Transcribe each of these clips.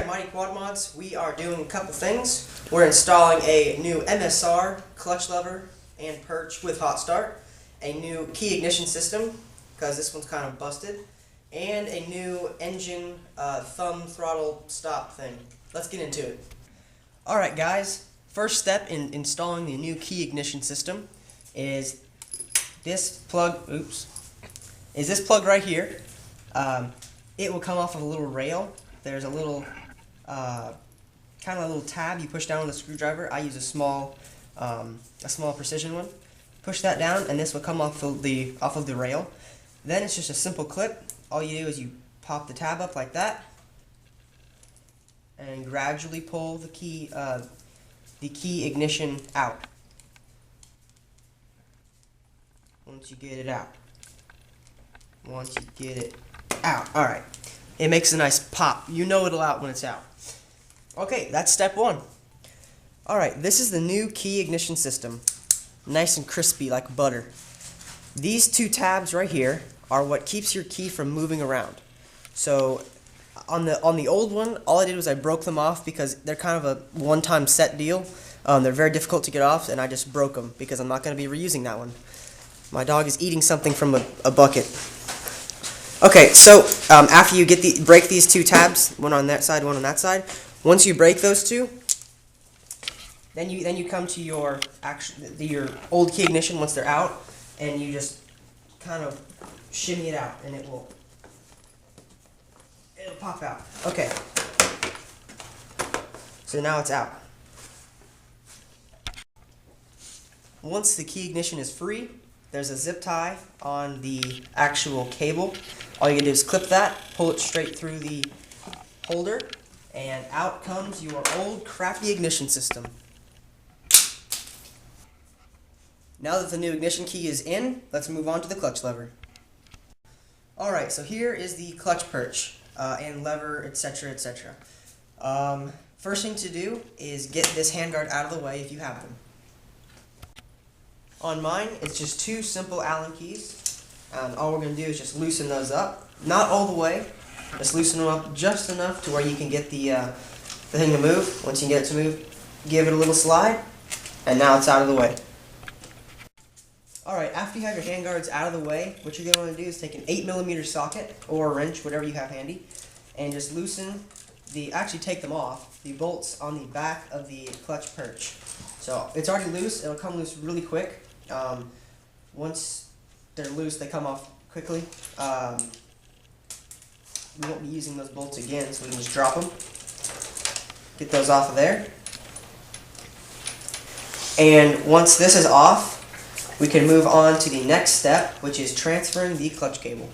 Mighty Quad Mods, we are doing a couple things. We're installing a new MSR clutch lever and perch with hot start, a new key ignition system, because this one's kind of busted, and a new engine thumb throttle stop thing. Let's get into it. Alright guys, first step in installing the new key ignition system is this plug, this plug right here. It will come off of a little rail. There's a little, kind of a little tab you push down with a screwdriver. I use a small precision one. Push that down, and this will come off of the rail. Then it's just a simple clip. All you do is you pop the tab up like that, and gradually pull the key ignition out. Once you get it out. Once you get it out. Alright. It makes a nice pop. You know it'll out when it's out. Okay, that's step one. Alright, this is the new key ignition system. Nice and crispy like butter. These two tabs right here are what keeps your key from moving around. So on the old one, all I did was I broke them off because they're kind of a one-time set deal. They're very difficult to get off, and I just broke them because I'm not going to be reusing that one. My dog is eating something from a bucket. Okay, so after you break these two tabs, one on that side, one on that side, once you break those two, then you come to your old key ignition once they're out, and you just kind of shimmy it out, and it'll pop out. Okay. So now it's out. Once the key ignition is free, there's a zip tie on the actual cable. All you can do is clip that, pull it straight through the holder, and out comes your old crappy ignition system. Now that the new ignition key is in, let's move on to the clutch lever. Alright, so here is the clutch perch and lever, etc., etc. First thing to do is get this handguard out of the way if you have them. On mine, it's just two simple Allen keys. All we're going to do is just loosen those up. Not all the way. Just loosen them up just enough to where you can get the thing to move. Once you get it to move, give it a little slide, and now it's out of the way. Alright, after you have your handguards out of the way, what you're going to want to do is take an 8mm socket or a wrench, whatever you have handy, and just loosen actually take them off, the bolts on the back of the clutch perch. So it's already loose. It'll come loose really quick. Once they're loose, they come off quickly. We won't be using those bolts again, so we can just drop them. Get those off of there. And once this is off, we can move on to the next step, which is transferring the clutch cable.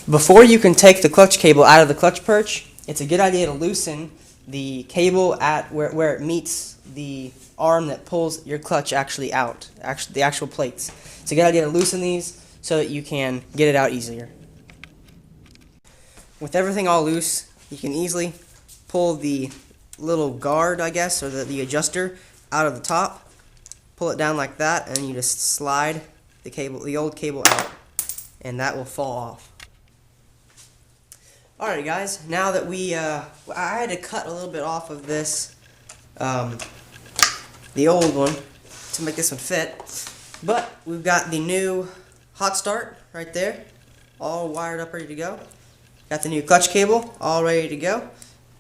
Before you can take the clutch cable out of the clutch perch, it's a good idea to loosen the cable at where it meets the arm that pulls your clutch actually out, the actual plates. It's a good idea to loosen these so that you can get it out easier. With everything all loose, you can easily pull the little guard, I guess, or the adjuster out of the top. Pull it down like that, and you just slide the old cable out, and that will fall off. Alright guys, now that I had to cut a little bit off of this, the old one, to make this one fit, but we've got the new hot start right there, all wired up, ready to go. Got the new clutch cable, all ready to go.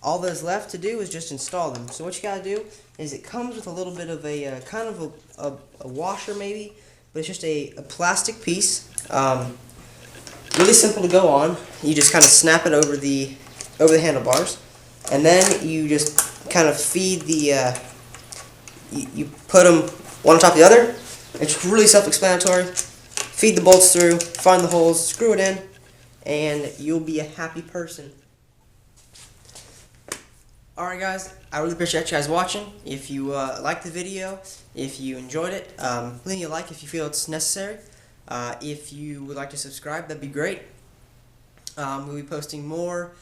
All that's left to do is just install them. So what you gotta do is it comes with a little bit of a kind of a washer maybe, but it's just a plastic piece. Really simple to go on. You just kind of snap it over the handlebars, and then you just kind of feed you put them one on top of the other. It's really self-explanatory. Feed the bolts through, find the holes, screw it in, and you'll be a happy person. Alright guys, I really appreciate you guys watching. If you liked the video, if you enjoyed it, leave me a like if you feel it's necessary. If you would like to subscribe, that'd be great. We'll be posting more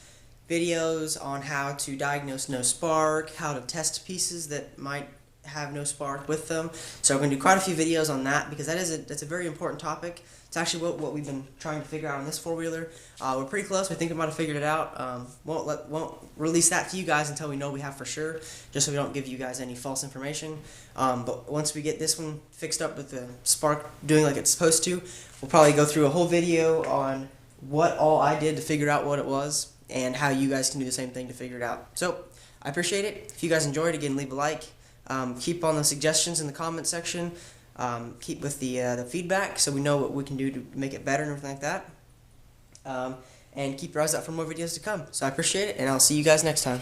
videos on how to diagnose no spark, how to test pieces that might have no spark with them. So we're going to do quite a few videos on that because that's a very important topic. It's actually what we've been trying to figure out on this four-wheeler. We're pretty close. We think we might have figured it out. Won't release that to you guys until we know we have for sure, just so we don't give you guys any false information. But once we get this one fixed up with the spark doing like it's supposed to, we'll probably go through a whole video on what all I did to figure out what it was and how you guys can do the same thing to figure it out. So I appreciate it. If you guys enjoyed, again, leave a like. Keep on the suggestions in the comment section. Keep with the feedback so we know what we can do to make it better and everything like that. And keep your eyes out for more videos to come. So I appreciate it, and I'll see you guys next time.